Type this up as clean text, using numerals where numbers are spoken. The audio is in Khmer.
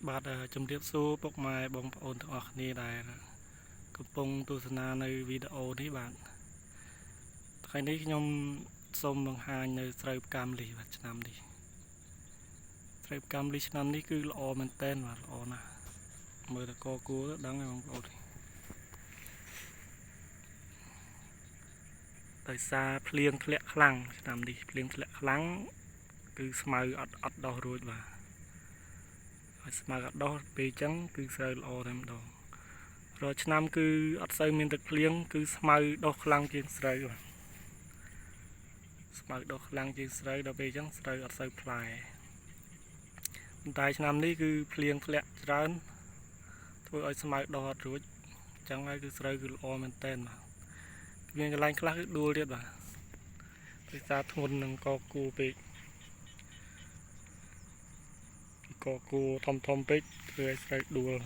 បាទជំរាបសួរពុកម៉ែបងប្អូនទាំងអស់គ្នាដែលកំពុងទស្សនានៅវីដេអូនេះបាទថ្ងៃនេះខ្ញុំសូមបង្ហាញនៅស្រូវផ្កាម្លិះបាទឆ្នាំនេះស្រូវផ្កាម្លិះឆ្នាំនេះគឺល្អមែនទែនបាទល្អណាស់មើលតកគួរដឹងហើយបងប្អូនដោយសារភ្លៀងធ្លាក់ខ្លាំងឆ្នាំនេះភ្លៀងធ្លាក់ខ្លាំងគឺស្មៅអត់ដោះរួចបាទហើយស្មៅអត់ដោះពេលអញ្ចឹងគឺស្រូវល្អតែម្ដងរាល់ឆ្នាំគឺអត់សូវមានទឹកភ្លៀងគឺស្មៅដុះខ្លាំងជាងស្រូវបាទស្មៅដុះខ្លាំងជាងស្រូវដល់ពេលអញ្ចឹងស្រូវអត់សូវផ្លែប៉ុន្តែឆ្នាំនេះគឺភ្លៀងធ្លាក់ច្រើនធ្វើឲ្យស្មៅដុះអត់រួចអញ្ចឹងហើយគឺស្រូវគឺល្អមែនទែនបាទមានកន្លែងខ្លះគឺដួលទៀតបាទដោយសារធ្ងន់នឹងកគួរពេកកគួរធំពេកធ្វើឲ្យស្រូវដួល